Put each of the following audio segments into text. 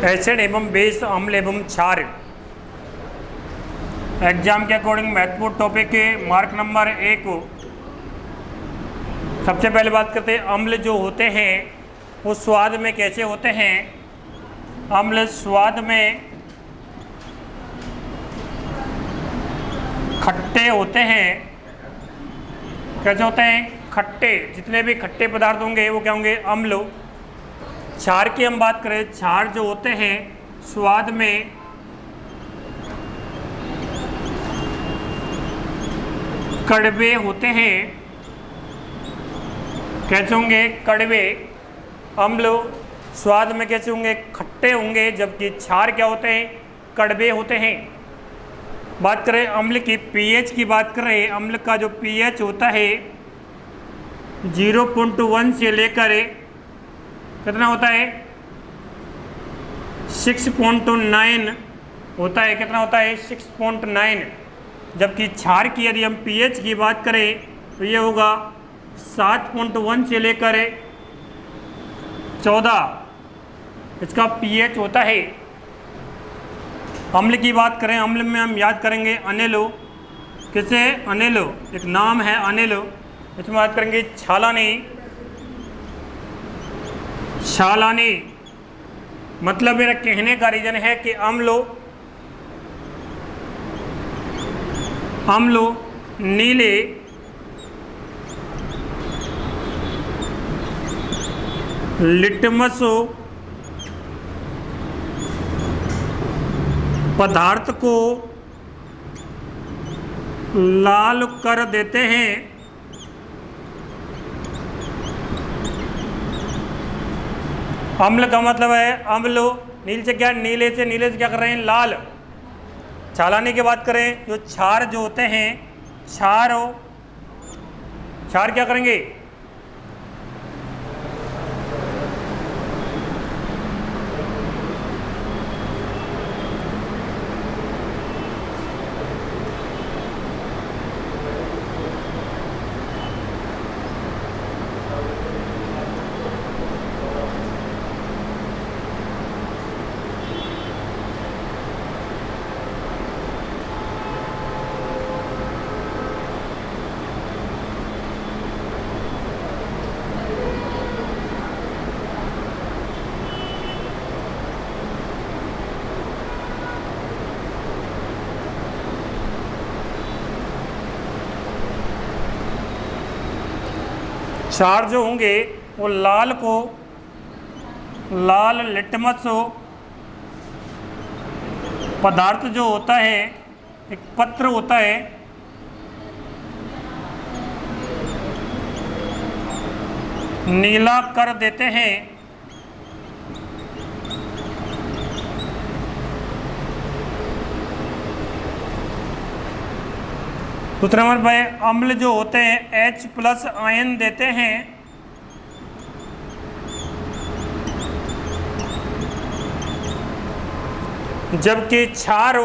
Acid एवं base, अम्ल एवं क्षार। एग्जाम के अकॉर्डिंग महत्वपूर्ण टॉपिक है। Mark number 1। सबसे पहले बात करते हैं, अम्ल जो होते हैं वो स्वाद में कैसे होते हैं। अम्ल स्वाद में खट्टे होते हैं। कैसे होते हैं? खट्टे। जितने भी खट्टे पदार्थ होंगे वो क्या होंगे? अम्ल। क्षार की हम बात करें, क्षार जो होते हैं स्वाद में कड़वे होते हैं। कैसे होंगे? कड़वे। अम्ल स्वाद में कैसे होंगे? खट्टे होंगे, जबकि क्षार क्या होते हैं? कड़वे होते हैं। बात करें अम्ल की, पीएच की बात करें, अम्ल का जो पीएच होता है 0.1 से लेकर कितना होता है? 6.9 होता है। कितना होता है? 6.9। जबकि क्षार की यदि हम पीएच की बात करें तो ये होगा 7.1 से लेकर 14 इसका पीएच होता है। अम्ल की बात करें, अम्ल में हम याद करेंगे अनिलो। किसे? अनिलो। एक नाम है अनिलो। इसमें बात करेंगे छालानी। छालानी मतलब मेरा कहने का रीजन है कि अम्लो नीले लिटमस पदार्थ को लाल कर देते हैं। अम्ल का मतलब है अम्ल नील से क्या? नीले से क्या कर रहे हैं? लाल। छालानी की बात करें, जो क्षार जो होते हैं, क्षार क्या करेंगे? क्षार जो होंगे वो लाल लिटमस पदार्थ जो होता है, एक पत्र होता है, नीला कर देते हैं। दूसरा नंबर पे अम्ल जो होते हैं H+ आयन देते हैं। जबकि क्षार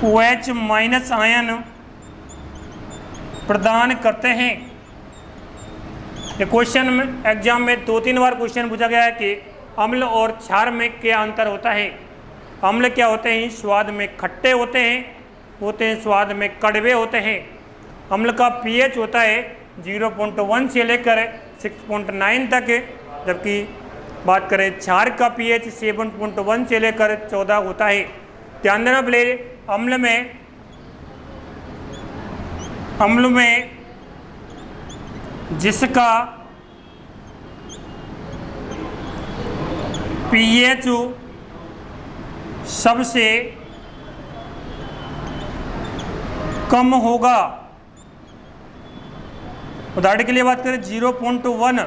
OH- आयन प्रदान करते हैं। ये क्वेश्चन में एग्जाम में 2-3 बार क्वेश्चन पूछा गया है कि अम्ल और क्षार में क्या अंतर होता है। अम्ल क्या होते हैं? स्वाद में खट्टे होते हैं, स्वाद में कड़वे होते हैं। अम्ल का पीएच होता है 0.1 से लेकर 6.9 तक, जबकि बात करें क्षार का पीएच 7.1 से लेकर 14 होता है। ध्यान देना प्ले, अम्ल में जिसका पीएच सबसे कम होगा, उदाहरण के लिए बात करें 0.1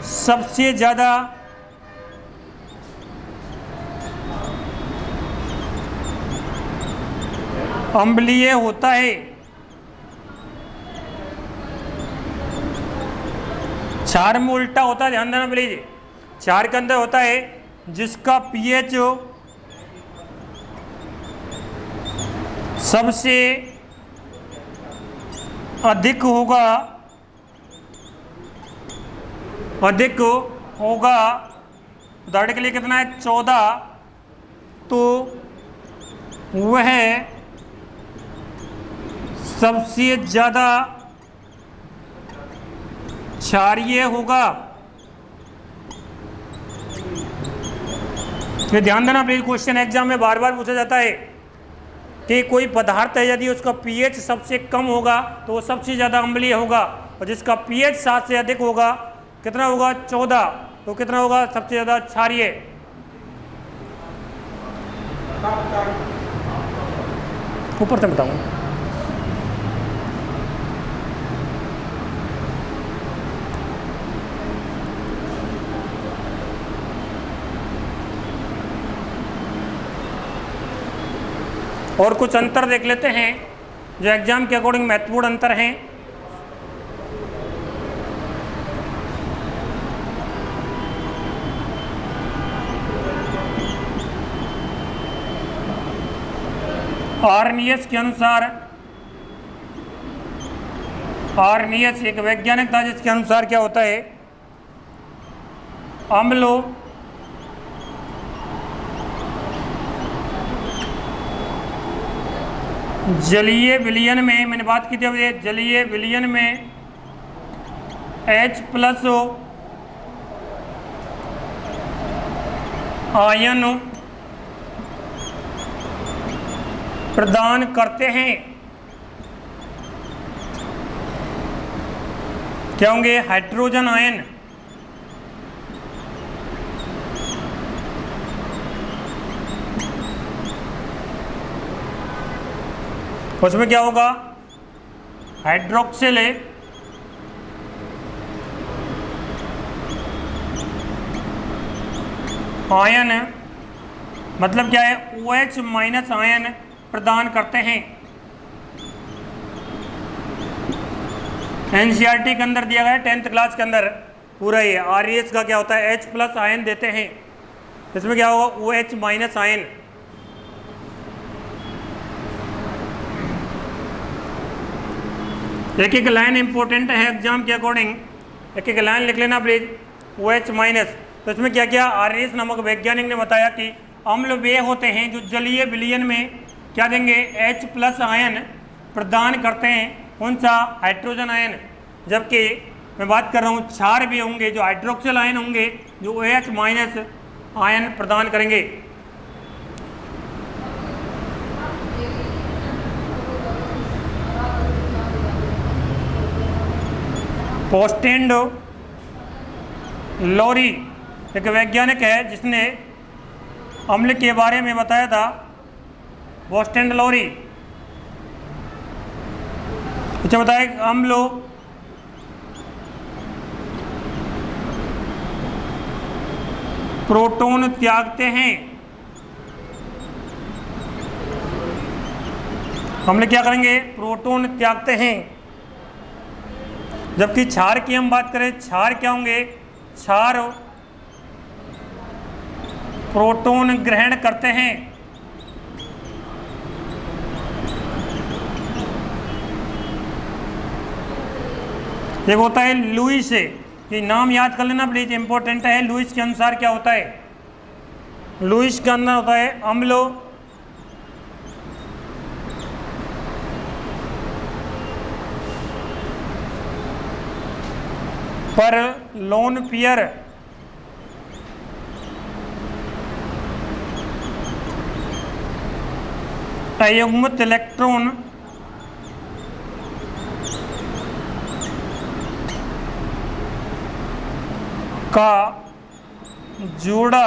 सबसे ज़्यादा अम्लीय होता है। क्षार में उल्टा होता है, ध्यान देना प्लीज। क्षार के अंदर होता है जिसका पीएच सबसे अधिक होगा, अधिक होगा, उदाहरण के लिए कितना है 14, तो वह सबसे ज्यादा क्षारीय होगा। ये ध्यान देना प्लीज, क्वेश्चन एग्जाम में बार बार पूछा जाता है कि कोई पदार्थ है यदि उसका पीएच सबसे कम होगा तो वो सबसे ज़्यादा अम्लीय होगा, और जिसका पीएच 7 से अधिक होगा, कितना होगा 14, तो कितना होगा सबसे ज़्यादा क्षारीय। ऊपर से बताऊँ। और कुछ अंतर देख लेते हैं जो एग्जाम के अकॉर्डिंग महत्वपूर्ण अंतर हैं। आर्नियस के अनुसार, आर्नियस एक वैज्ञानिक था जिसके अनुसार क्या होता है, अम्लों जलीय विलयन में, मैंने बात की थी जलीय विलयन में H+ आयन प्रदान करते हैं, क्या होंगे, हाइड्रोजन आयन। उसमें क्या होगा, हाइड्रोक्सिल आयन, मतलब क्या है, OH- आयन प्रदान करते हैं। NCERT के अंदर दिया गया है 10th क्लास के अंदर पूरा ये RES का क्या होता है, H+ आयन देते हैं, इसमें क्या होगा OH- आयन। एक एक लाइन इंपॉर्टेंट है एग्जाम के अकॉर्डिंग, एक एक लाइन लिख लेना प्लीज। OH-, तो इसमें क्या क्या, RES नामक वैज्ञानिक ने बताया कि अम्ल वे होते हैं जो जलीय विलयन में क्या देंगे, H+ आयन प्रदान करते हैं, कौन सा, हाइड्रोजन आयन। जबकि मैं बात कर रहा हूँ क्षार भी होंगे जो हाइड्रोक्सिल आयन होंगे जो OH- आयन प्रदान करेंगे। पोस्टेंड लोरी एक वैज्ञानिक है जिसने अम्ल के बारे में बताया था, पोस्टेंड लोरी। अच्छा बताए, अम्ल प्रोटॉन त्यागते हैं, अम्ल क्या करेंगे, प्रोटॉन त्यागते हैं। जबकि क्षार की हम बात करें, क्षार क्या होंगे, क्षार प्रोटॉन ग्रहण करते हैं। एक होता है लुईस, ये नाम याद कर लेना प्लीज, इंपॉर्टेंट है। लुईस के अनुसार क्या होता है, लुईस के अंदर होता है अम्लों पर लोन पेयर अयुग्मित इलेक्ट्रॉन का जोड़ा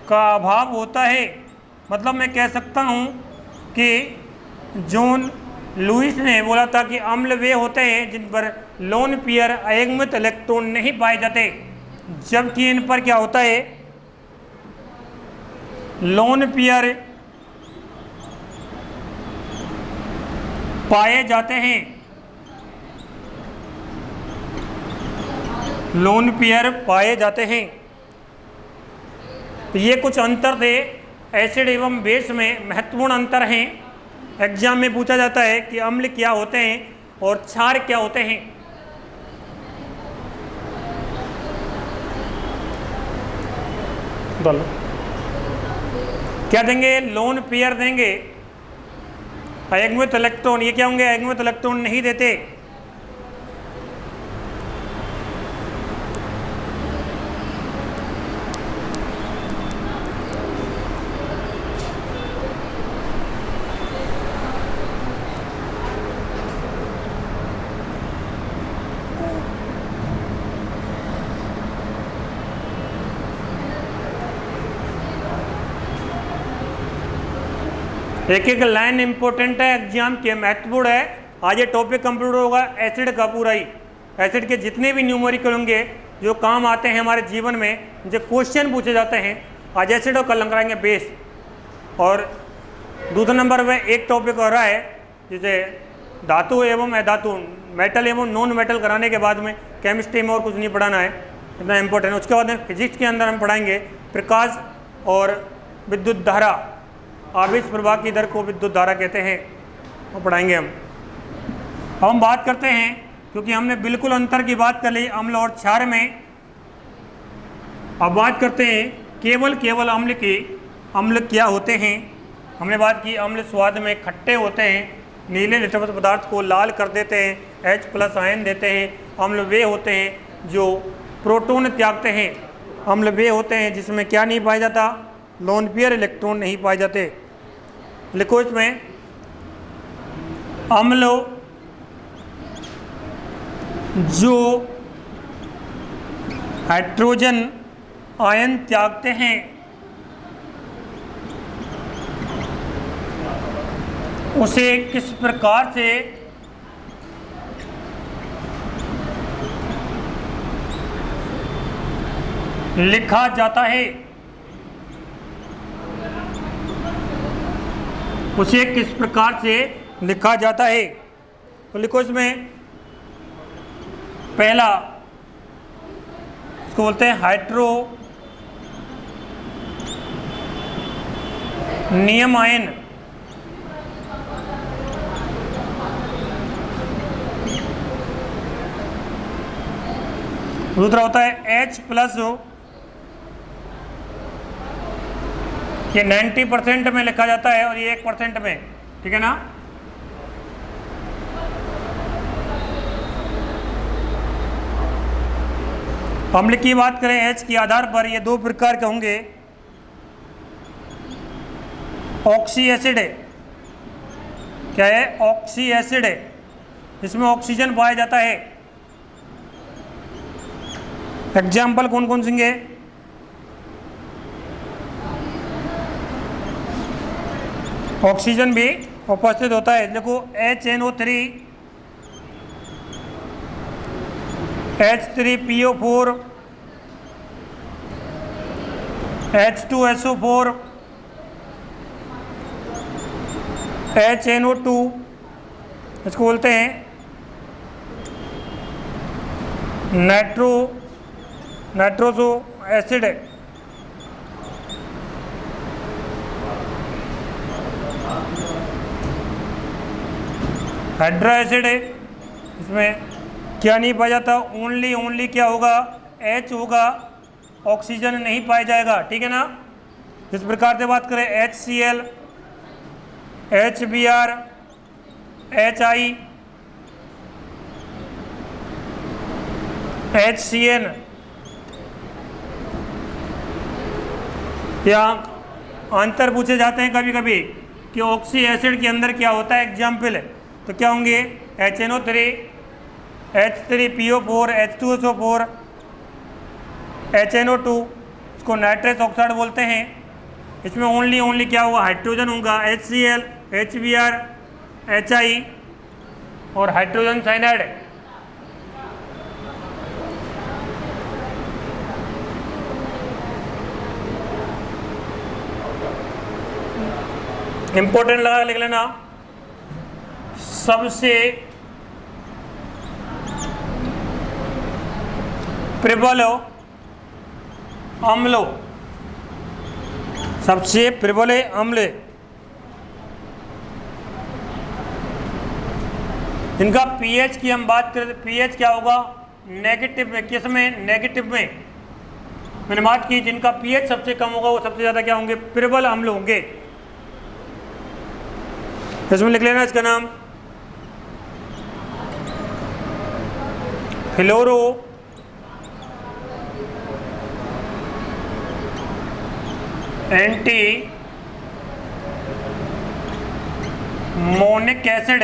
का अभाव होता है। मतलब मैं कह सकता हूँ कि जॉन लुईस ने बोला था कि अम्ल वे होते हैं जिन पर लोन पेयर अयुग्मित इलेक्ट्रॉन नहीं पाए जाते, जबकि इन पर क्या होता है, लोन पेयर पाए जाते हैं, लोन पेयर पाए जाते हैं। तो ये कुछ अंतर थे एसिड एवं बेस में, महत्वपूर्ण अंतर हैं। एग्जाम में पूछा जाता है कि अम्ल क्या होते हैं और क्षार क्या होते हैं। डालो। क्या देंगे? लोन पेयर देंगे। अयस्मित इलेक्ट्रॉन, ये क्या होंगे? अयस्मित इलेक्ट्रॉन नहीं देते। एक एक लाइन इंपॉर्टेंट है, एग्जाम के महत्वपूर्ण है। आज ये टॉपिक कंप्लीट होगा एसिड का पूरा ही। एसिड के जितने भी न्यूमेरिकल होंगे जो काम आते हैं हमारे जीवन में, जो क्वेश्चन पूछे जाते हैं, आज एसिड और कल कराएंगे बेस। और दूसरे नंबर पे एक टॉपिक हो रहा है जिसे धातु एवं अधातु, मेटल एवं नॉन मेटल कराने के बाद में केमिस्ट्री में और कुछ नहीं पढ़ाना है, इतना इंपॉर्टेंट है। उसके बाद में फिजिक्स के अंदर हम पढ़ाएंगे प्रकाश और विद्युत धारा, आवेश प्रवाह की दर को विद्युत धारा कहते हैं, वो पढ़ाएंगे हम। अब हम बात करते हैं, क्योंकि हमने बिल्कुल अंतर की बात कर ली अम्ल और क्षार में। अब बात करते हैं केवल अम्ल की। अम्ल क्या होते हैं? हमने बात की अम्ल स्वाद में खट्टे होते हैं, नीले लिटमस पदार्थ को लाल कर देते हैं, H+ आयन देते हैं। अम्ल वे होते हैं जो प्रोटॉन त्यागते हैं। अम्ल वे होते हैं जिसमें क्या नहीं पाया जाता? लोन पेयर इलेक्ट्रॉन नहीं पाए जाते। लिखो इसमें, अम्ल जो हाइड्रोजन आयन त्यागते हैं उसे किस प्रकार से लिखा जाता है? उसे किस प्रकार से लिखा जाता है? तो लिखो इसमें, पहला इसको बोलते हैं हाइड्रो नियम आयन। दूसरा होता है H+, ये 90% में लिखा जाता है और ये 1% में, ठीक है ना। अम्ल की बात करें H के आधार पर ये दो प्रकार के होंगे। ऑक्सी एसिड है, क्या है? ऑक्सी एसिड है, इसमें ऑक्सीजन पाया जाता है। एग्जाम्पल कौन कौन से? ऑक्सीजन भी उपस्थित होता है। देखो HNO3, H3PO4, H2SO4, HNO2, इसको बोलते हैं नाइट्रोसो एसिड है। हाइड्रा एसिड है, इसमें क्या नहीं पाया जाता? ओनली क्या होगा? H होगा, ऑक्सीजन नहीं पाया जाएगा, ठीक है ना। इस प्रकार से बात करें HCl, HBr, HI, HCN, यहाँ अंतर पूछे जाते हैं कभी कभी कि ऑक्सी एसिड के अंदर क्या होता है। एग्जाम्पल है तो क्या होंगे? HNO3, H3PO4, H2SO4, HNO2, इसको नाइट्रस ऑक्साइड बोलते हैं। इसमें ओनली क्या होगा? हाइड्रोजन होगा, HCl, HBr, HI और हाइड्रोजन साइनाइड। इंपॉर्टेंट लगा लिख लेना। सबसे प्रबल अम्ल, सबसे प्रबल अम्ल, इनका पीएच की हम बात करें तो पीएच क्या होगा? नेगेटिव में। किस में? नेगेटिव में। मैंने बात की जिनका पीएच सबसे कम होगा वो सबसे ज़्यादा क्या होंगे, प्रबल अम्ल होंगे। इसमें लिख लेना इसका नाम फ्लोरो एंटी मोनिक एसिड।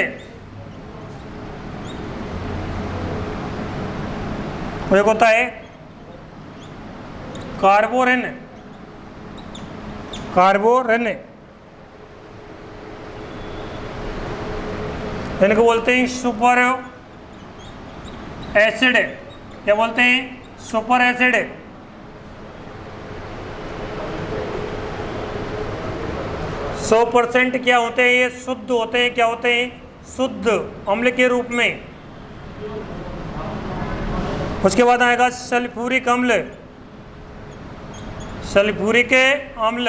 एक होता है कार्बोरेन, कार्बोरेन इनको बोलते हैं सुपर एसिड। क्या बोलते हैं, सुपर एसिड। सौ % क्या होते हैं, ये शुद्ध होते हैं। क्या होते हैं, शुद्ध अम्ल के रूप में। उसके बाद आएगा सल्फ्यूरिक अम्ल, सल्फ्यूरिक अम्ल।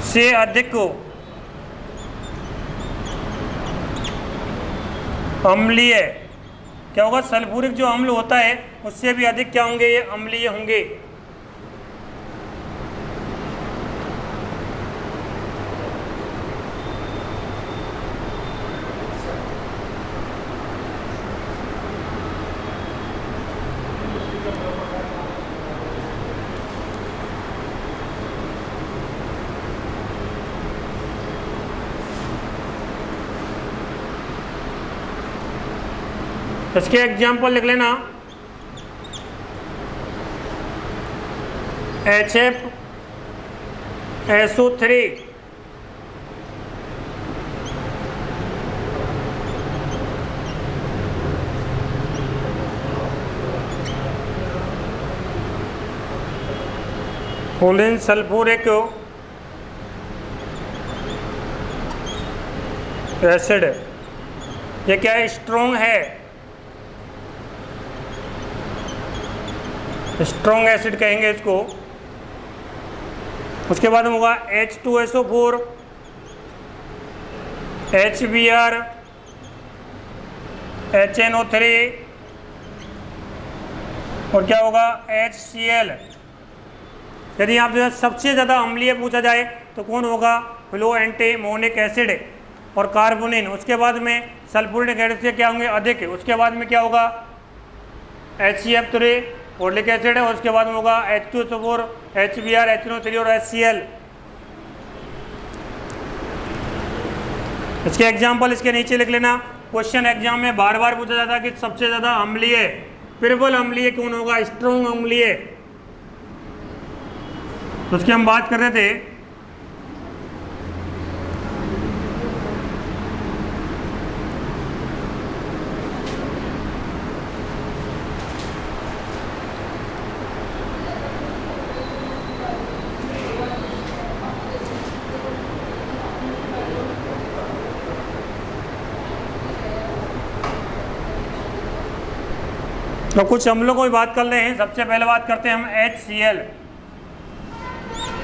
से अधिक अम्लीय। क्या होगा, सल्फ्यूरिक जो अम्ल होता है उससे भी अधिक क्या होंगे, ये अम्लीय होंगे। इसके एग्जाम्पल लिख लेना, HFSO3, कोलिन सल्फ्यूरिक एसिड। ये क्या है, स्ट्रॉन्ग है, स्ट्रॉन्ग एसिड कहेंगे इसको। उसके बाद में होगा H2SO4, HBr, HNO3 और क्या होगा, HCl। यदि आपसे सबसे ज़्यादा अम्लीय पूछा जाए तो कौन होगा, फ्लो एंटीमोनिक एसिड और कार्बोनिन। उसके बाद में सल्फ्यूरिक एसिड से क्या होंगे, अधिक। उसके बाद में क्या होगा, HCF3 फोलिक एसिड है। उसके बाद में होगा H2SO4, HBr, HNO3 और HCl। इसके एग्जाम्पल इसके नीचे लिख लेना। क्वेश्चन एग्जाम में बार बार पूछा जाता है कि सबसे ज़्यादा अम्लीय, प्रबल अम्लीय कौन होगा, स्ट्रॉन्ग अम्लीय। तो उसकी हम बात कर रहे थे। तो कुछ अम्लों को भी बात कर रहे हैं। सबसे पहले बात करते हैं हम HCl।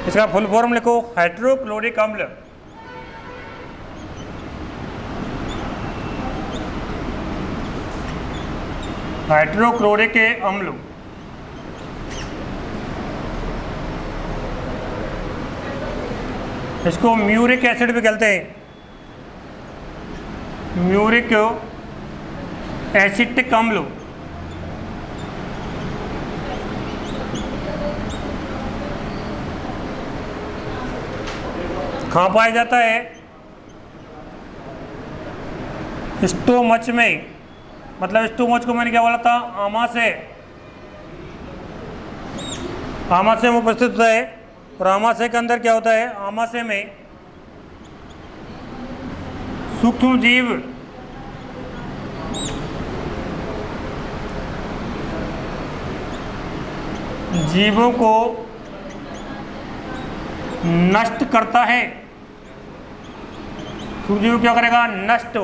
इसका फुल फॉर्म लिखो, हाइड्रोक्लोरिक अम्ल। हाइड्रोक्लोरिक अम्ल। इसको म्यूरिक एसिड भी कहते हैं, म्यूरिक एसिटिक अम्ल। कहाँ पाया जाता है, स्टोमच में। मतलब स्टोमच को मैंने क्या बोला था, आमाशय। आमाशय में उपस्थित होता है। और आमाशय के अंदर क्या होता है, आमाशय में सूक्ष्म जीव जीवों को नष्ट करता है। सूक्ष्म क्या करेगा, नष्ट।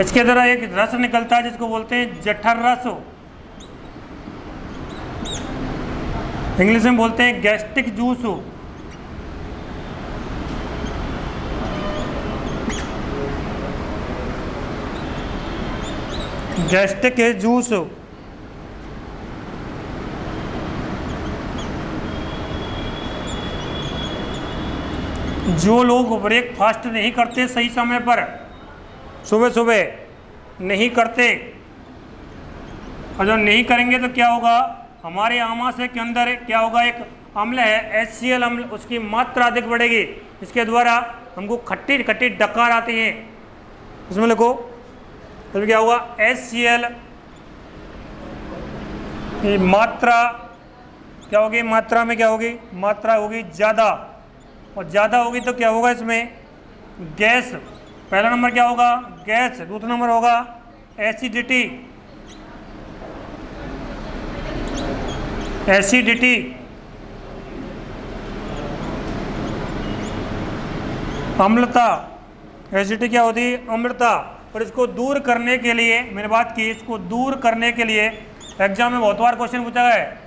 इसके द्वारा एक रस निकलता है जिसको बोलते हैं जठर रस। इंग्लिश में बोलते हैं गैस्ट्रिक जूस। Gastric juice. जो लोग ब्रेकफास्ट नहीं करते सही समय पर, सुबह सुबह नहीं करते, और जो नहीं करेंगे तो क्या होगा, हमारे आमाशय के अंदर क्या होगा, एक अम्ल है HCl अम्ल, उसकी मात्रा अधिक बढ़ेगी, इसके द्वारा हमको खट्टी खट्टी डकार आती हैं। इसमें लिखो, तो क्या होगा, HCl की मात्रा क्या होगी, मात्रा में क्या होगी, मात्रा होगी ज़्यादा, और ज़्यादा होगी तो क्या होगा, इसमें गैस, पहला नंबर क्या होगा, गैस, दूसरा नंबर होगा एसिडिटी, एसिडिटी, अम्लता, एसिडिटी क्या होती है, अम्लता। और इसको दूर करने के लिए, मैंने बात की, इसको दूर करने के लिए एग्जाम में बहुत बार क्वेश्चन पूछा गया है,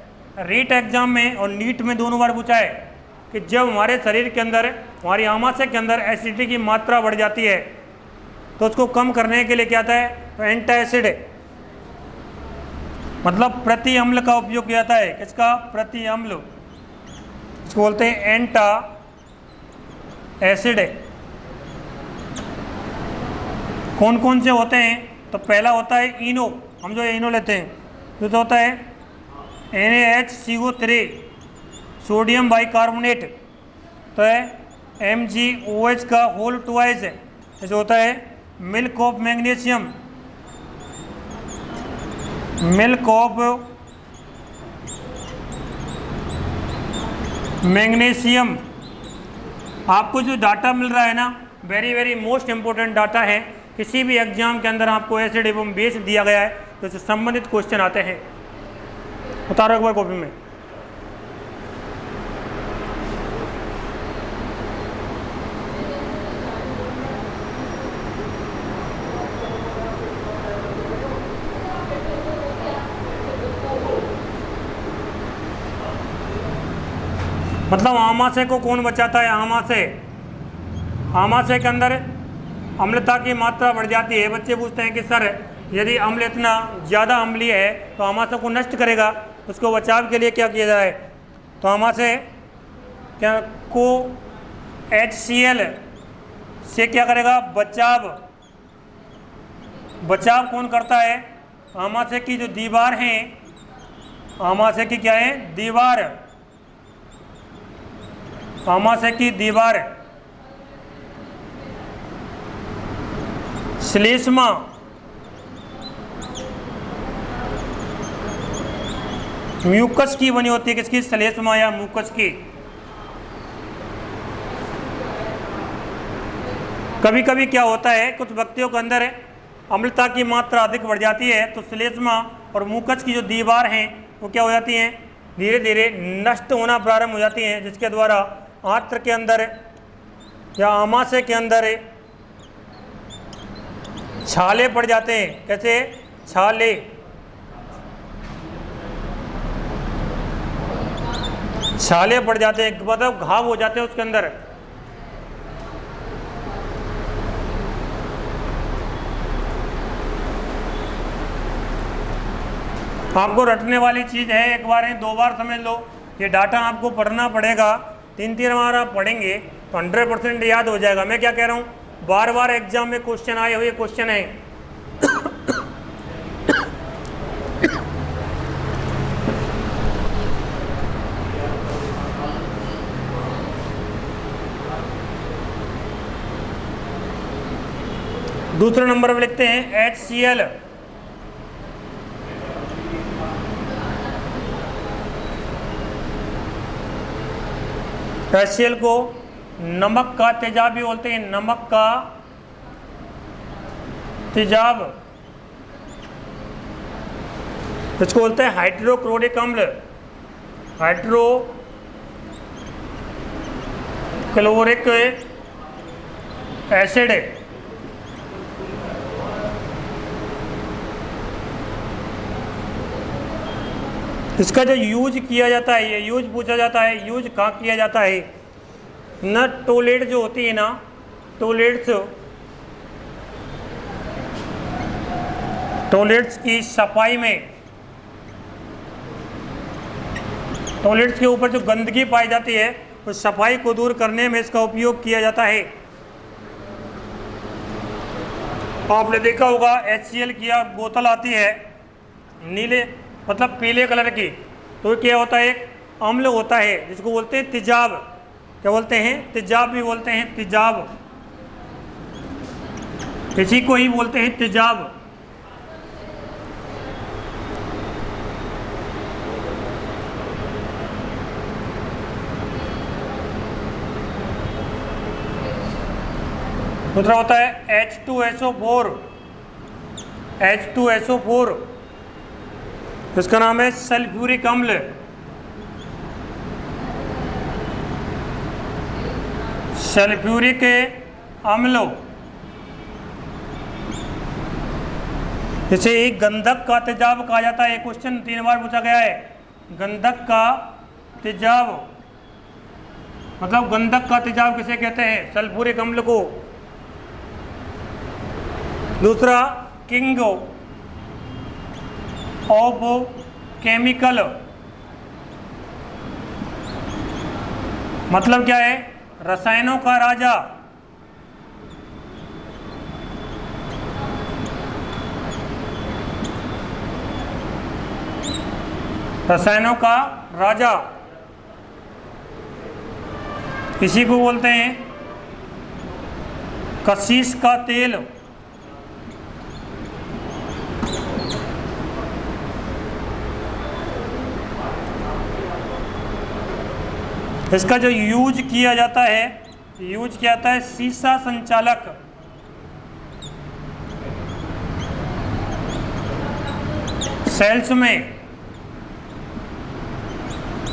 रीट एग्जाम में और नीट में दोनों बार पूछा है कि जब हमारे शरीर के अंदर, हमारी आमाशय के अंदर एसिडिटी की मात्रा बढ़ जाती है तो उसको कम करने के लिए क्या आता है, तो एंटासिड, मतलब प्रति अम्ल का उपयोग किया जाता है। किसका, प्रति अम्ल, इसको बोलते हैं एंटा एसिड। कौन कौन से होते हैं, तो पहला होता है इनो, हम जो इनो लेते हैं, दूसरा होता है NaHCO3 सोडियम बाइकार्बोनेट, तो है MgOH का होल ट्वाइस, जैसे होता है milk of magnesium, milk of magnesium. आपको जो डाटा मिल रहा है ना, very very most important data है, किसी भी एग्जाम के अंदर आपको एसिड एवं बेस दिया गया है तो इससे संबंधित क्वेश्चन आते हैं। उतारो एक बार कॉपी में। मतलब आमाशय को कौन बचाता है, आमाशय, आमाशय के अंदर अम्लता की मात्रा बढ़ जाती है। बच्चे पूछते हैं कि सर यदि अम्ल इतना ज़्यादा अम्लीय है तो आमाशय को नष्ट करेगा, उसको बचाव के लिए क्या किया जाए, तो आमाशय क्या को HCl से क्या करेगा, बचाव, बचाव कौन करता है, आमाशय की जो दीवार है, आमाशय की क्या है, दीवार, आमाशय की दीवार, श्लेष्मा, म्यूकस की बनी होती है, किसकी, श्लेष्मा या म्यूकस की। कभी कभी क्या होता है, कुछ व्यक्तियों के अंदर अम्लता की मात्रा अधिक बढ़ जाती है तो श्लेष्मा और म्यूकस की जो दीवार हैं वो क्या हो जाती हैं, धीरे धीरे नष्ट होना प्रारंभ हो जाती हैं, जिसके द्वारा आंत्र के अंदर या आमाशय के अंदर छाले पड़ जाते हैं। कैसे, छाले, छाले पड़ जाते हैं, मतलब घाव हो जाते हैं उसके अंदर। आपको रटने वाली चीज़ है, एक बार है, दो बार समझ लो, ये डाटा आपको पढ़ना पड़ेगा, 3-3 बार आप पढ़ेंगे तो 100% याद हो जाएगा। मैं क्या कह रहा हूँ, बार बार एग्जाम में क्वेश्चन आए हुए क्वेश्चन है। दूसरे नंबर पर लिखते हैं HCl, HCl को नमक का तेजाब भी बोलते हैं, नमक का तेजाब, इसको बोलते हैं हाइड्रोक्लोरिक अम्ल, हाइड्रोक्लोरिक एसिड। इसका जो यूज किया जाता है, ये यूज पूछा जाता है, यूज कहाँ किया जाता है ना, टॉयलेट जो होती है ना, टॉयलेट्स की सफाई में, टॉयलेट्स के ऊपर जो गंदगी पाई जाती है उस सफाई को दूर करने में इसका उपयोग किया जाता है। आपने देखा होगा HCl की बोतल आती है नीले मतलब पीले कलर की, तो क्या होता है, एक अम्ल होता है जिसको बोलते हैं तेजाब। क्या बोलते हैं? तेजाब भी बोलते हैं, तेजाब, इसी को ही बोलते हैं तेजाब। दूसरा होता है H2SO4, H2SO4, इसका नाम है सल्फ्यूरिक अम्ल। सल्फ्यूरिक अम्ल, इसे एक गंधक का तेजाब कहा जाता है। क्वेश्चन 3 बार पूछा गया है, गंधक का तेजाब, मतलब गंधक का तेजाब किसे कहते हैं? सल्फ्यूरिक अम्ल को। दूसरा किंग ऑफ केमिकल, मतलब क्या है? रसायनों का राजा। रसायनों का राजा, इसी को बोलते हैं कशीश का तेल। इसका जो यूज किया जाता है, यूज किया जाता है सीसा संचालक। सेल्स में,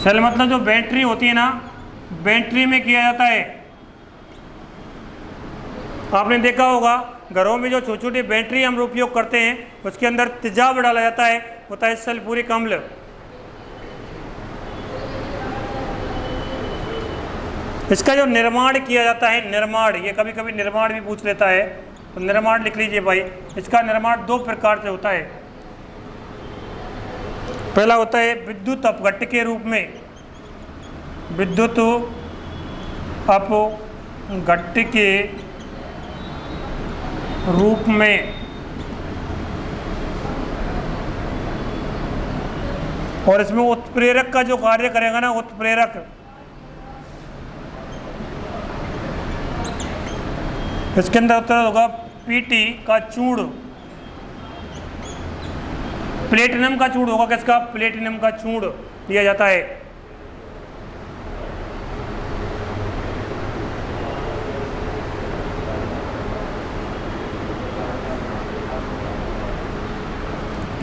सेल मतलब जो बैटरी होती है ना, बैटरी में किया जाता है। आपने देखा होगा घरों में जो छोटी छोटी बैटरी हम उपयोग करते हैं उसके अंदर तेजाब डाला जाता है, होता है सल्फ्यूरिक अम्ल। इसका जो निर्माण किया जाता है, निर्माण, ये कभी कभी निर्माण भी पूछ लेता है, तो निर्माण लिख लीजिए भाई। इसका निर्माण 2 प्रकार से होता है। पहला होता है विद्युत अपघट्ट के रूप में, विद्युत अपघट्ट के रूप में, और इसमें उत्प्रेरक का जो कार्य करेगा ना, उत्प्रेरक, इसके अंदर होता होगा पीटी का चूड़, प्लेटिनम का चूड़ होगा। किसका? प्लेटिनम का चूड़ दिया जाता है।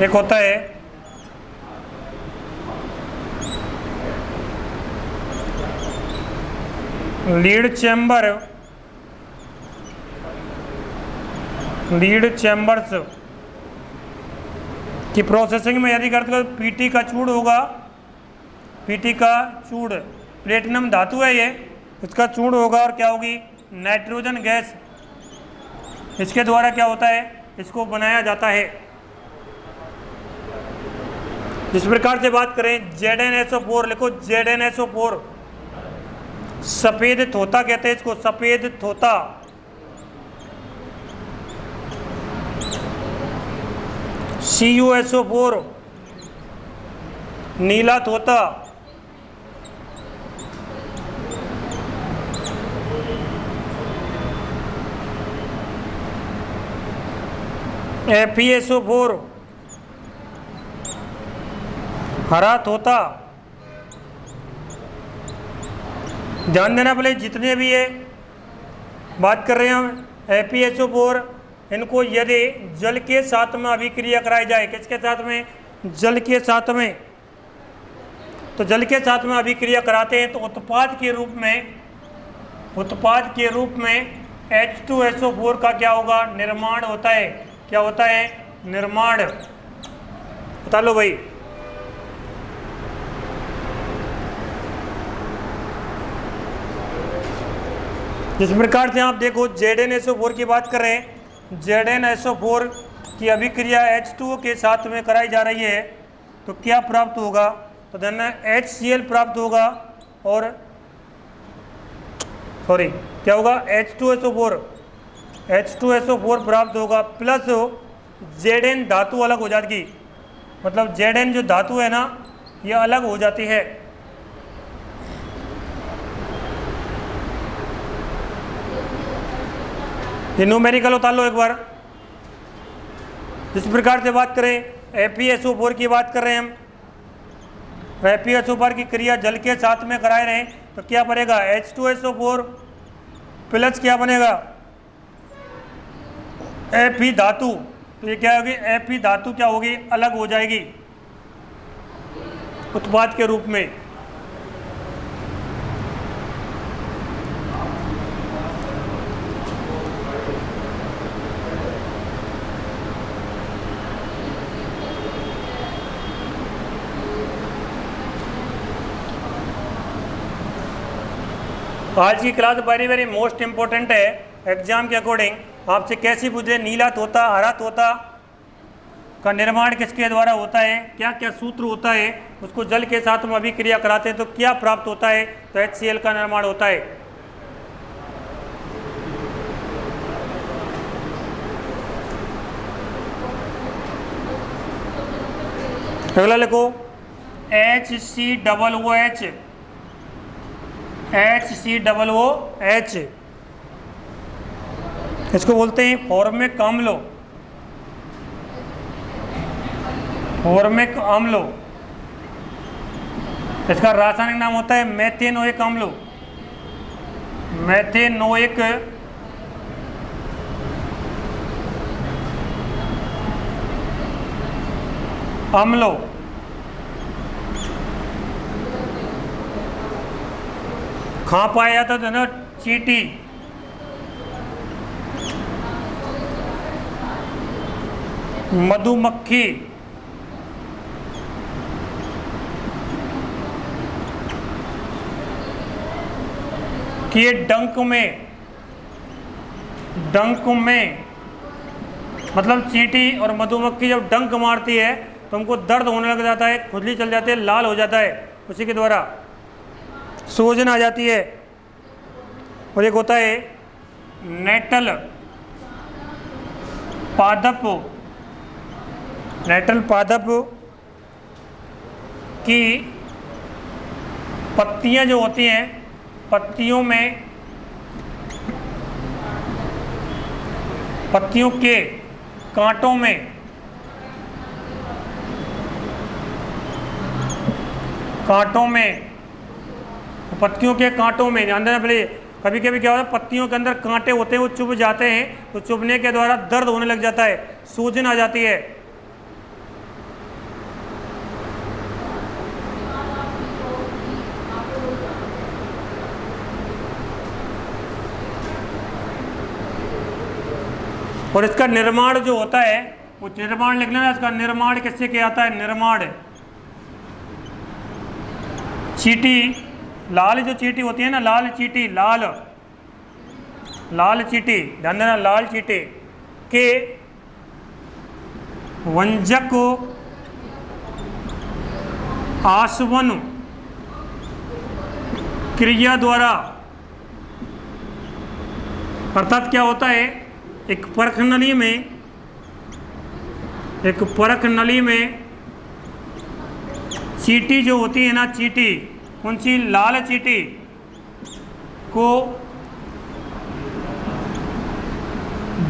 एक होता है लीड चैम्बर, लीड चैम्बर्स की प्रोसेसिंग में यदि करते हो पीटी का चूड़ होगा, पीटी का चूड़, प्लेटिनम धातु है ये, इसका चूड़ होगा, और क्या होगी? Nitrogen gas. इसके द्वारा क्या होता है? इसको बनाया जाता है। जिस प्रकार से बात करें ZnSO4, लिखो ZnSO4, सफेद थोता कहते हैं इसको, सफेद थोता। CuSO4, नीला तोता। FeSO4, हरा तोता। ध्यान देना पहले, जितने भी ये बात कर रहे हैं हम FeSO4, इनको यदि जल के साथ में अभिक्रिया कराई जाए, किसके साथ में? जल के साथ में। तो जल के साथ में अभिक्रिया कराते हैं तो उत्पाद के रूप में, उत्पाद के रूप में H2SO4 का क्या होगा? निर्माण होता है। क्या होता है? निर्माण। बता लो भाई। जिस प्रकार से आप देखो ZnSO4 की बात कर रहे हैं, ZnSO4 की अभिक्रिया H2O के साथ में कराई जा रही है तो क्या प्राप्त होगा, तो देन HCl प्राप्त होगा और क्या होगा H2SO4 प्राप्त होगा प्लस Zn धातु अलग हो जाएगी, मतलब Zn जो धातु है ना ये अलग हो जाती है। ये न्यूमेरिकल उतार लो एक बार। जिस प्रकार से बात करें FeSO4 की बात कर रहे हैं हम, FeSO4 की क्रिया जल के साथ में कराए रहे हैं तो क्या बनेगा H2SO4 प्लस क्या बनेगा Fe धातु, तो ये क्या होगी Fe धातु क्या होगी अलग हो जाएगी उत्पाद के रूप में। आज की क्लास वेरी मोस्ट इम्पोर्टेंट है एग्जाम के अकॉर्डिंग। आपसे कैसी पूछे, नीला तोता हरा तोता का निर्माण किसके द्वारा होता है, क्या क्या सूत्र होता है, उसको जल के साथ में अभिक्रिया कराते हैं तो क्या प्राप्त होता है, तो HCl का निर्माण होता है। अगला लिखो HCOOH, इसको बोलते हैं फॉर्मिक अम्ल। फॉर्मिक अम्ल इसका रासायनिक नाम होता है मेथेनोइक अम्ल। मेथेनोइक अम्ल कहाँ पाया जाता था ना, चींटी, मधुमक्खी, कि डंक में मतलब चींटी और मधुमक्खी जब डंक मारती है तो हमको दर्द होने लग जाता है, खुजली चल जाती है, लाल हो जाता है, उसी के द्वारा सूजन आ जाती है। और एक होता है नेटल पादप की पत्तियां जो होती हैं, पत्तियों के कांटों में पत्तियों के कांटों में ध्यान देना पहले। कभी कभी क्या होता है पत्तियों के अंदर कांटे होते हैं, वो चुभ जाते हैं, तो चुभने के द्वारा दर्द होने लग जाता है, सूजन आ जाती है। और इसका निर्माण जो होता है वो निर्माण लिख लेना, इसका निर्माण किससे किया जाता है, निर्माण चींटी, लाल जो चींटी होती है ना, लाल चींटी, ध्यान देना, लाल चींटी के वंजक को आसवन क्रिया द्वारा, अर्थात क्या होता है एक परख नली में चींटी जो होती है ना, चींटी, कौन सी, लाल चींटी को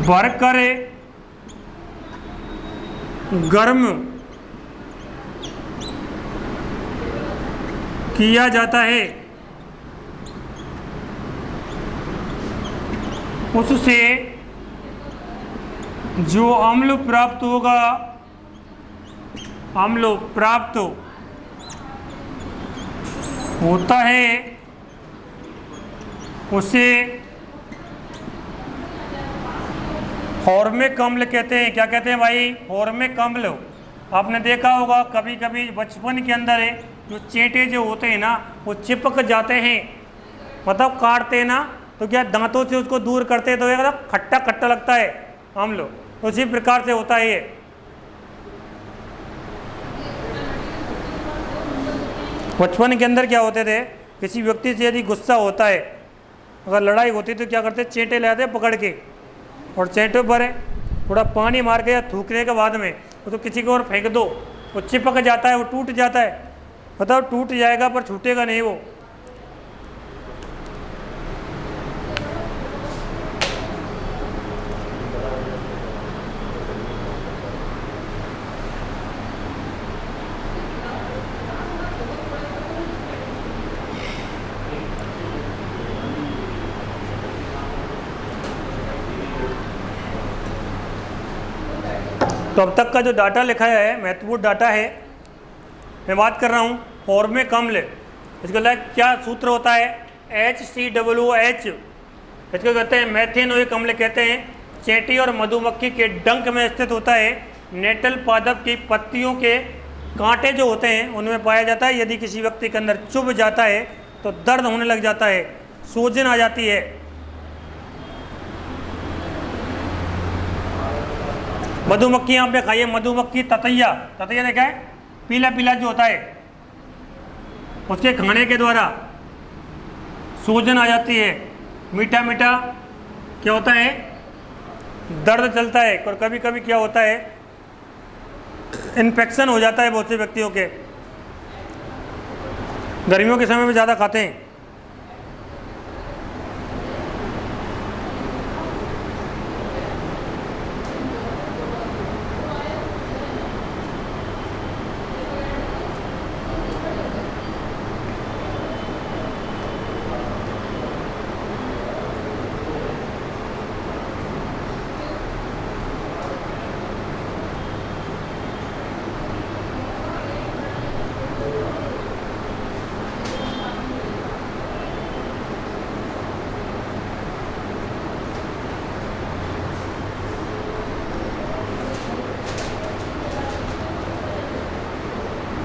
भरकर गर्म किया जाता है, उससे जो अम्ल प्राप्त होगा, अम्ल प्राप्त होता है उसे फॉर्मिक अम्ल कहते हैं। क्या कहते हैं भाई, फॉर्मिक अम्ल। आपने देखा होगा कभी कभी बचपन के अंदर जो चींटे जो होते हैं ना वो चिपक जाते हैं, मतलब काटते हैं ना तो क्या दांतों से उसको दूर करते हैं तो ये खट्टा खट्टा लगता है अम्ल, उसी प्रकार से होता है ये। बचपन के अंदर क्या होते थे, किसी व्यक्ति से यदि गुस्सा होता है, अगर लड़ाई होती तो क्या करते, चेंटे ले आते पकड़ के, और चेंटे पर थोड़ा पानी मार के या थूकने के बाद में वो तो किसी को और फेंक दो, वो चिपक जाता है, वो टूट जाता है। बताओ, टूट जाएगा पर छूटेगा नहीं वो। तो अब तक का जो डाटा लिखा है महत्वपूर्ण डाटा है। मैं बात कर रहा हूँ फॉर्मिक अम्ल, इसके लिए क्या सूत्र होता है, HCOOH। इसको कहते हैं मेथेनोइक अम्ल कहते हैं। चेंटी और मधुमक्खी के डंक में स्थित होता है। नेटल पादप की पत्तियों के कांटे जो होते हैं उनमें पाया जाता है। यदि किसी व्यक्ति के अंदर चुभ जाता है तो दर्द होने लग जाता है, सूजन आ जाती है। मधुमक्खी यहाँ पे खाइए, मधुमक्खी ततैया, ततैया देखा है, पीला पीला जो होता है, उसके खाने के द्वारा सूजन आ जाती है। मीठा मीठा क्या होता है, दर्द चलता है। और कभी कभी क्या होता है, इन्फेक्शन हो जाता है बहुत से व्यक्तियों के। गर्मियों के समय में ज़्यादा खाते हैं।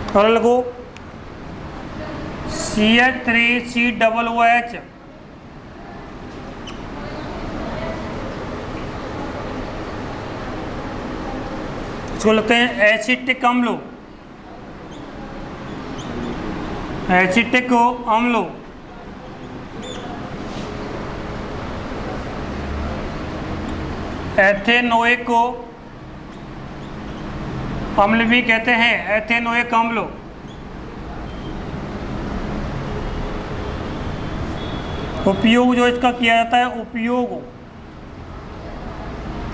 और लगो CH3COOH, इसको लगते हैं एसिटिक अम्ल, एसिटिक अम्ल। एथेनोइक अम्ल भी कहते हैं, एथेनोइक अम्ल। उपयोग जो इसका किया जाता है, उपयोग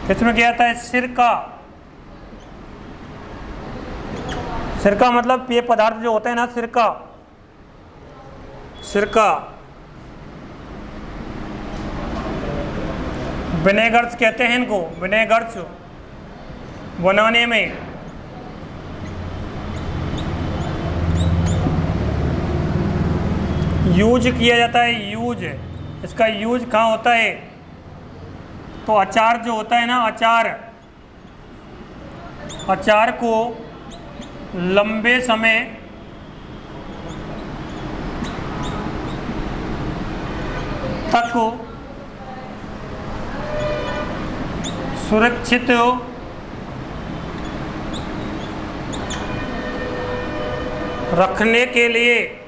किसमें किया जाता है, सिरका। सिरका मतलब पेय पदार्थ जो होते हैं ना, सिरका, सिरका। विनेगर्स कहते हैं इनको, विनेगर्स बनाने में। यूज किया जाता है, यूज। इसका यूज कहाँ होता है, तो अचार जो होता है ना, अचार, अचार को लंबे समय तक सुरक्षित रखने के लिए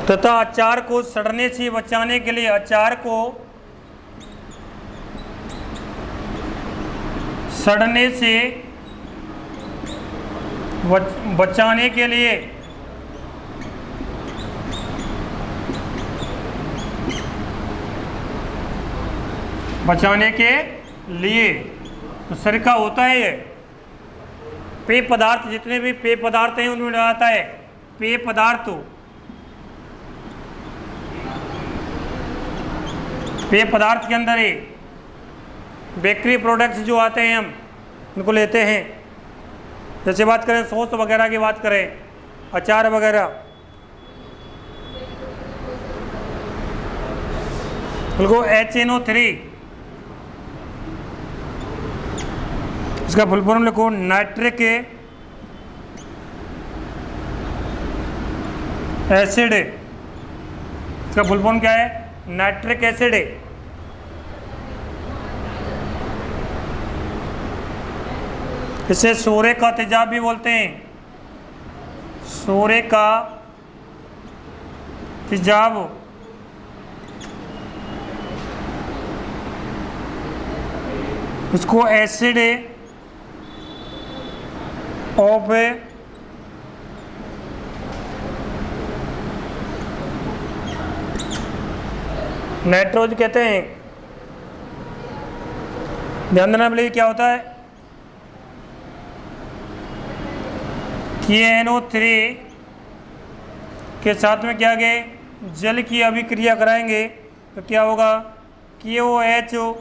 तथा अचार को सड़ने से बचाने के लिए, अचार को सड़ने से बचाने के लिए तो सिरका होता है ये। पेय पदार्थ, जितने भी पेय पदार्थ हैं उनमें डालता है, पेय पदार्थ। पेय पदार्थ के अंदर ही बेकरी प्रोडक्ट्स जो आते हैं हम उनको लेते हैं। जैसे बात करें सॉस वगैरह की बात करें, अचार वगैरह, उनको HNO3 इसका फुल फॉर्म लिखो, नाइट्रिक एसिड। इसका फुल फॉर्म क्या है? Nitric acid. इसे सोरे का तेजाब भी बोलते हैं, सोरे का तेजाब। इसको एसिड ऑफ नाइट्रोज कहते हैं। ध्यान देना प्लीज, क्या होता है? KNO3 के साथ में क्या गए, जल की अभिक्रिया कराएंगे तो क्या होगा? KOH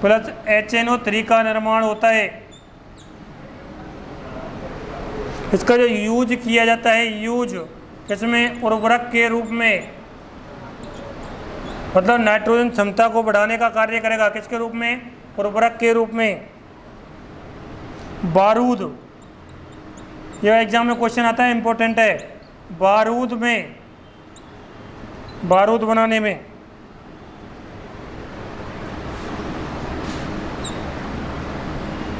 प्लस HNO3 का निर्माण होता है। इसका जो यूज किया जाता है, यूज किसमें? उर्वरक के रूप में, मतलब नाइट्रोजन क्षमता को बढ़ाने का कार्य करेगा। किसके रूप में? उर्वरक के रूप में। बारूद, यह एग्जाम में क्वेश्चन आता है, इंपॉर्टेंट है। बारूद में, बारूद बनाने में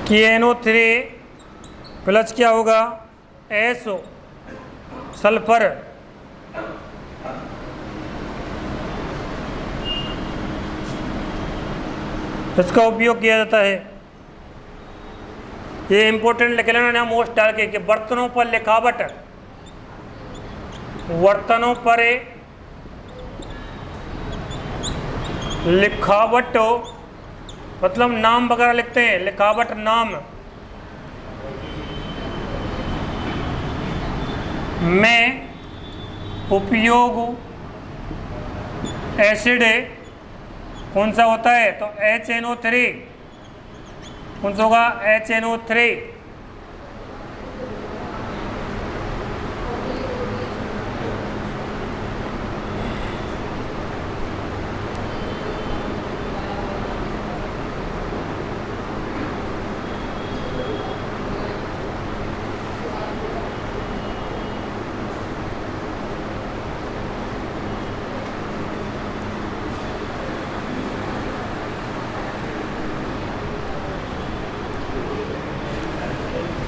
KNO3 प्लस क्या होगा? SO sulphur. इसका उपयोग किया जाता है। ये इंपॉर्टेंट लिख लेना ना मोस्ट डाल के, कि बर्तनों पर लिखावट, बर्तनों पर लिखावट मतलब नाम वगैरह लिखते हैं, लिखावट नाम में उपयोग एसिड कौन सा होता है? तो HNO3। कौन सा होगा? HNO3।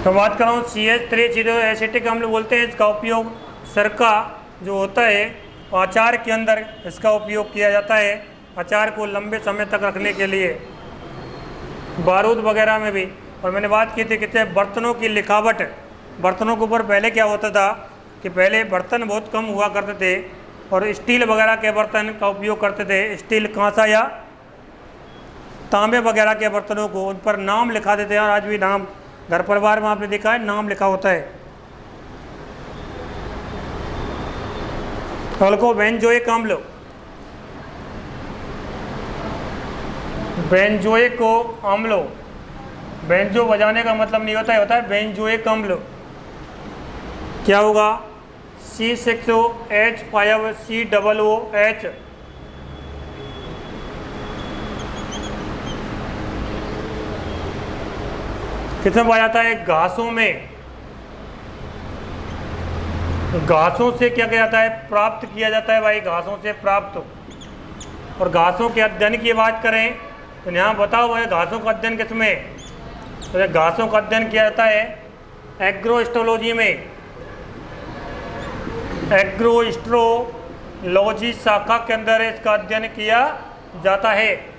तो बात कर रहा हूँ CH3 एसिटिक अम्ल बोलते हैं। इसका उपयोग सरका जो होता है अचार के अंदर इसका उपयोग किया जाता है, अचार को लंबे समय तक रखने के लिए, बारूद वगैरह में भी। और मैंने बात की थी कि बर्तनों की लिखावट, बर्तनों के ऊपर पहले क्या होता था कि पहले बर्तन बहुत कम हुआ करते थे और स्टील वगैरह के बर्तन का उपयोग करते थे, स्टील, कांसा या तांबे वगैरह के बर्तनों को, उन पर नाम लिखा देते हैं। और आज भी नाम घर परिवार में आपने देखा है, नाम लिखा होता है। अल्को बेंजोइक अम्ल, बेंजोइक अम्ल, बेंजो बजाने का मतलब नहीं होता है, होता है बेंजोइक अम्ल। क्या होगा? C6H5COOH। किसमें पाया जाता है? घासों में। घासों से क्या किया जाता है? प्राप्त किया जाता है भाई, घासों से प्राप्त। और घासों के अध्ययन की बात करें तो यहाँ बताओ भाई, घासों का अध्ययन किसमें? तो घासों का अध्ययन किया जाता है एग्रोस्ट्रोलॉजी में। एग्रोस्ट्रोलॉजी शाखा के अंदर इसका अध्ययन किया जाता है।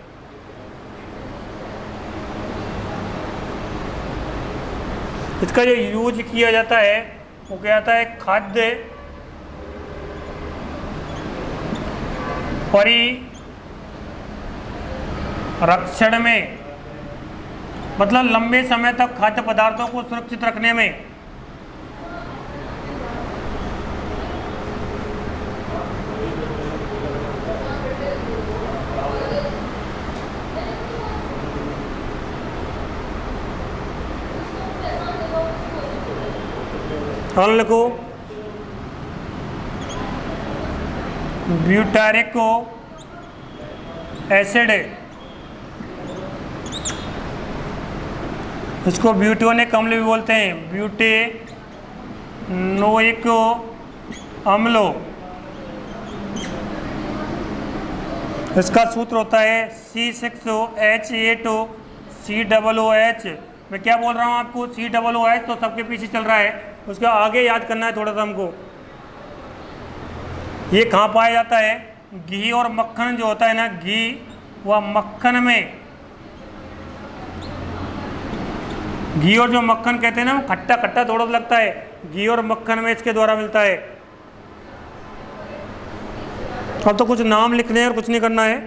इसका जो यूज किया जाता है वो क्या आता है? खाद्य परिरक्षण में, मतलब लंबे समय तक खाद्य पदार्थों को सुरक्षित रखने में। अम्ल को ब्यूटारिक एसिड इसको ब्यूटेनोइक अम्ल भी बोलते हैं, ब्यूटेनोइक अम्ल। इसका सूत्र होता है C6H8COOH। मैं क्या बोल रहा हूँ आपको, COOH तो सबके पीछे चल रहा है, उसका आगे याद करना है थोड़ा सा हमको। ये कहाँ पाया जाता है, घी और मक्खन जो होता है ना, घी व मक्खन में, घी और जो मक्खन कहते हैं ना, खट्टा खट्टा थोड़ा लगता है, घी और मक्खन में इसके द्वारा मिलता है। अब तो कुछ नाम लिखने हैं और कुछ नहीं करना है।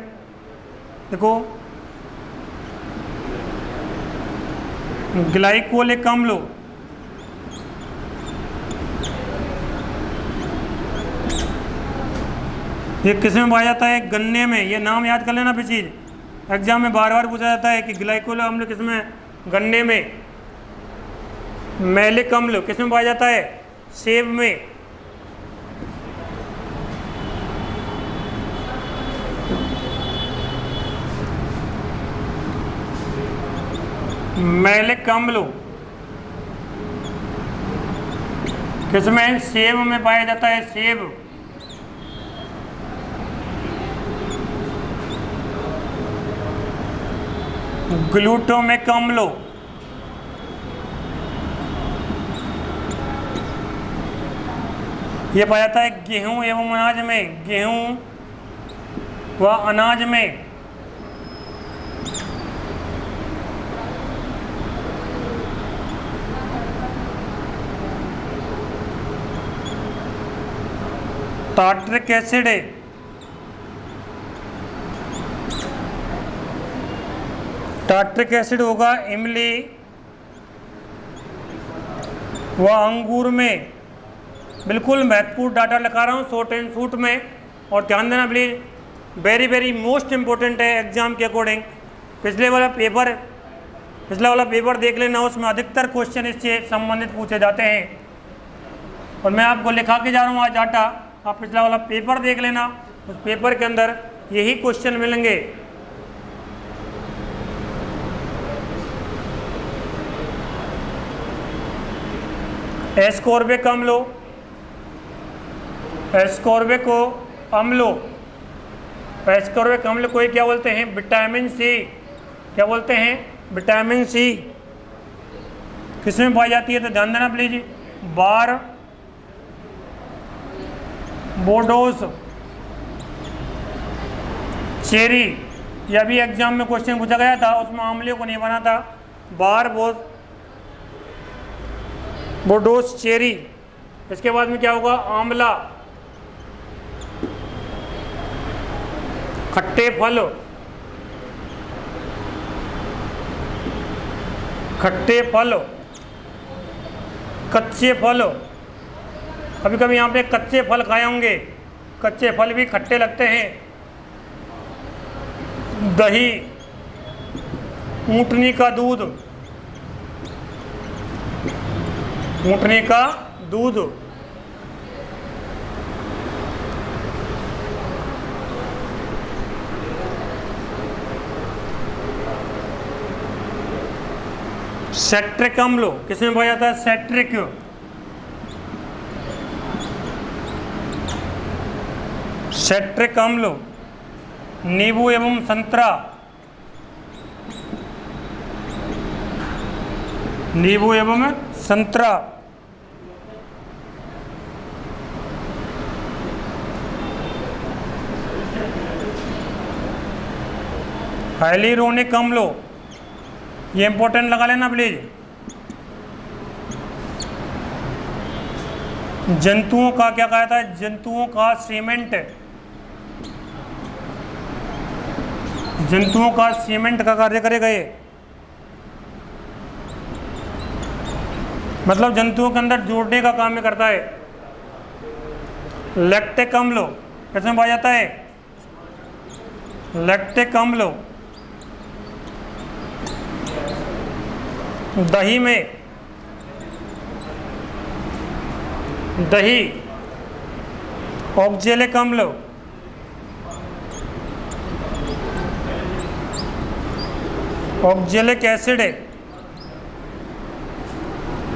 देखो, ग्लाइकोलिक अम्ल, ये किस में पाया जाता है, गन्ने में। ये नाम याद कर लेना चीज, एग्जाम में बार बार पूछा जाता है कि ग्लाइकोलिक अम्ल किस में, गन्ने में। मैलिक अम्ल किस में पाया जाता है, सेब में। मैलिक अम्ल किसमें, सेब में पाया जाता है, सेब। ग्लूटामिक अम्ल ये पाया जाता है गेहूं एवं अनाज में, गेहूं व अनाज में। टार्ट्रिक एसिड, टार्ट्रिक एसिड होगा इमली व अंगूर में। बिल्कुल महत्वपूर्ण डाटा लिखा रहा हूँ शॉर्ट एंड शूट में, और ध्यान देना please, very very most important है एग्जाम के अकॉर्डिंग। पिछला वाला पेपर देख लेना, उसमें अधिकतर क्वेश्चन इससे संबंधित पूछे जाते हैं। और मैं आपको लिखा के जा रहा हूँ आज डाटा, आप पिछला वाला पेपर देख लेना, उस पेपर के अंदर यही क्वेश्चन मिलेंगे। एस्कॉर्बिक अम्ल, एस्कॉर्बिक अम्ल, एस्कॉर्बिक अम्ल को क्या बोलते हैं, विटामिन सी। क्या बोलते हैं, विटामिन सी। किसमें पाई जाती है, तो ध्यान देना प्लीज, बारबोडोस, चेरी। यह भी एग्जाम में क्वेश्चन पूछा गया था, उसमें आंवले को नहीं बना था, बारबोडोस चेरी। इसके बाद में क्या होगा, आंवला, खट्टे फल, खट्टे फल, कच्चे फल। कभी कभी यहाँ पे कच्चे फल खाए होंगे, कच्चे फल भी खट्टे लगते हैं। दही, ऊँटनी का दूध, ऊँटनी का दूध। सेट्रिक अम्ल किसमें पाया जाता है, सेट्रिक। सेट्रिक अम्ल नींबू एवं संतरा, नींबू एवं संतरा। हाइलुरोनिक अम्ल, ये इंपॉर्टेंट लगा लेना प्लीज। जंतुओं का क्या कहा था, जंतुओं का सीमेंट, जंतुओं का सीमेंट का कार्य करेगा ये। मतलब जंतुओं के अंदर जोड़ने का काम करता है। लैक्टिक अम्ल किसमें पाया जाता है, लैक्टिक अम्ल दही में, दही। ऑक्जेलिक अम्ल, ऑक्जेलिक एसिड,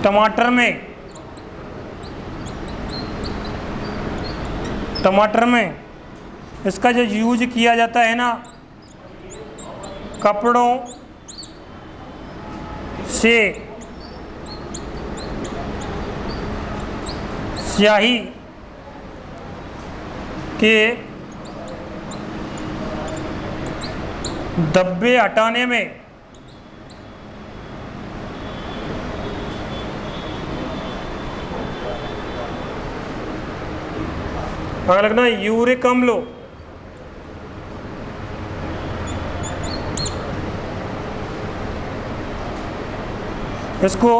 टमाटर में इसका जो यूज किया जाता है ना, कपड़ों से स्याही के धब्बे हटाने में अगर लगना यूरिक अम्ल, इसको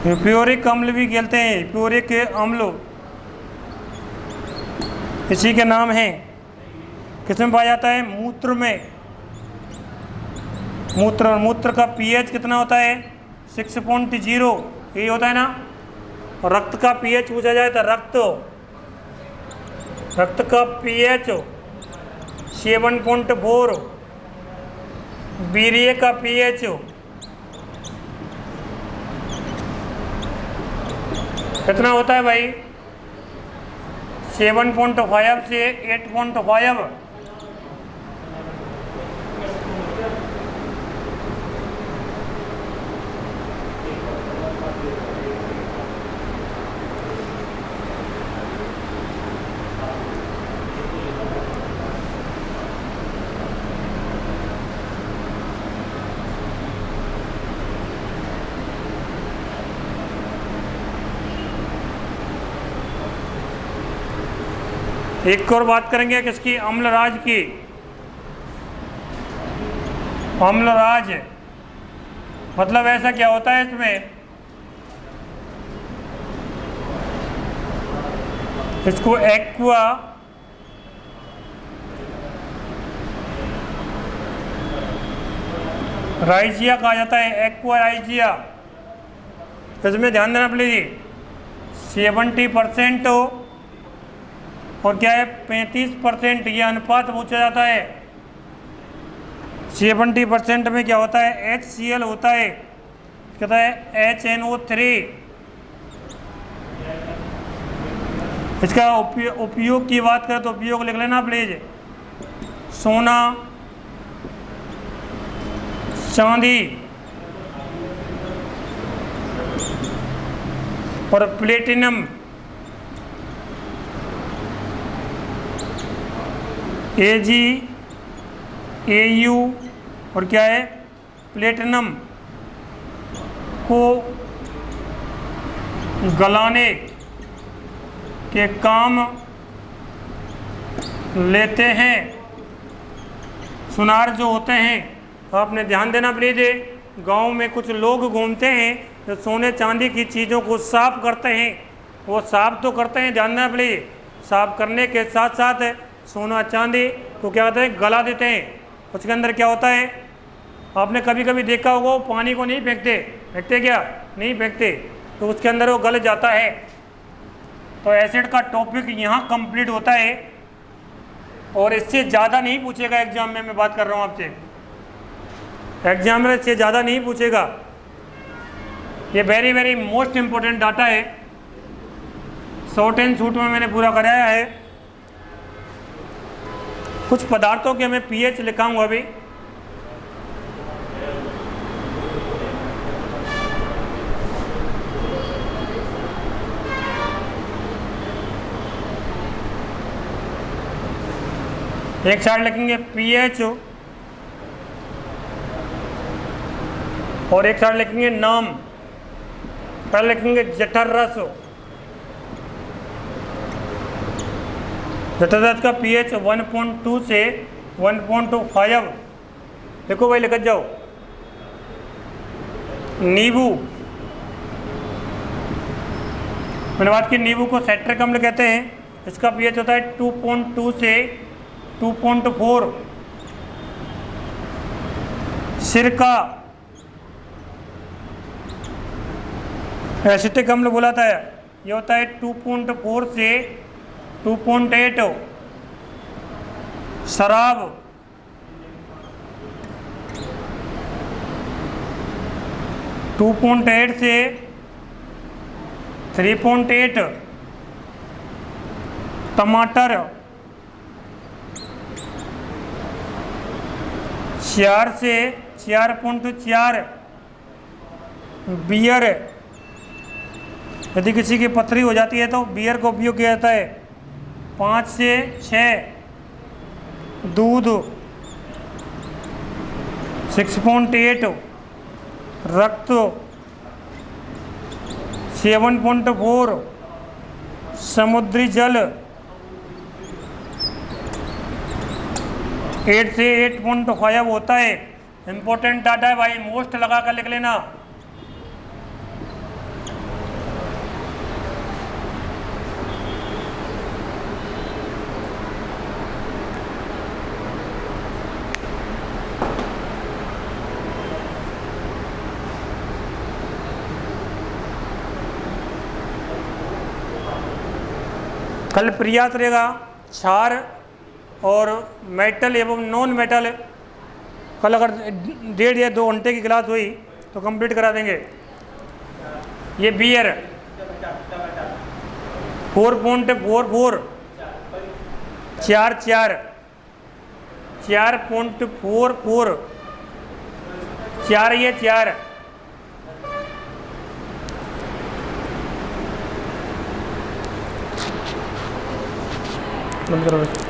प्योरिक अम्ल भी कहते हैं। प्योरिक अम्ल इसी के नाम है। किसमें पाया जाता है? मूत्र में। मूत्र का पीएच कितना होता है? 6.0 यही होता है ना। और रक्त का पीएच पूछा जाए तो रक्त का पीएच 7.4, वीर्य का पीएच कितना होता है भाई? 7.5 से 8.5। एक और बात करेंगे किसकी? अम्लराज की। अम्लराज मतलब ऐसा क्या होता है इसमें? इसको एक्वा राइजिया कहा जाता है। एक्वा राइजिया। इसमें ध्यान देना प्लीज, 70% और क्या है 35%, ये अनुपात पूछा जाता है। 70% में क्या होता है? HCl होता है, कहता है HNO3। इसका उपयोग की बात करें तो उपयोग लिख लेना प्लीज। सोना, चांदी और प्लेटिनम, Ag, Au और क्या है प्लेटिनम को गलाने के काम लेते हैं। सुनार जो होते हैं, तो आपने ध्यान देना प्लीज, गांव में कुछ लोग घूमते हैं जो सोने चांदी की चीज़ों को साफ करते हैं। वो साफ तो करते हैं, ध्यान देना प्लीज, साफ करने के साथ साथ सोना चांदी को क्या होता है? गला देते हैं। उसके अंदर क्या होता है? आपने कभी कभी देखा होगा, वो पानी को नहीं फेंकते क्या? नहीं फेंकते, तो उसके अंदर वो गल जाता है। तो एसिड का टॉपिक यहाँ कंप्लीट होता है और इससे ज़्यादा नहीं पूछेगा एग्जाम में। मैं बात कर रहा हूँ आपसे, एग्जाम में इससे ज़्यादा नहीं पूछेगा। ये very very most important data है, शॉर्ट एंड शूट में मैंने पूरा कराया है। कुछ पदार्थों के मैं पीएच लिखाऊंगा अभी। एक साइड लिखेंगे पीएच और एक साइड लिखेंगे नाम। पहले लिखेंगे जठर रस। जठर रस का पीएच 1.2 से 1.5। देखो भाई, लिख जाओ। नींबू, मैंने बात की नींबू को साइट्रिक अम्ल कहते हैं। इसका पीएच होता है 2.2 से 2.4। सिरका एसिटिक अम्ल बोला था, ये होता है 2.4 से 2.8। शराब, 2.8 से 3.8 टमाटर, 4 से 4.4 बियर। यदि किसी की पथरी हो जाती है तो बियर का उपयोग किया जाता है। 5 से 6 दूध, 6.8 रक्त, 7.4 समुद्री जल, 8 से 8.5 होता है। इंपॉर्टेंट डाटा है भाई, मोस्ट लगा कर लिख लेना। कल प्रयास रहेगा क्षार और मेटल एवं नॉन मेटल। कल अगर 1.5 या 2 घंटे की क्लास हुई तो कंप्लीट करा देंगे। ये बियर 4.44 4.44 4 ये 4 बंद करो।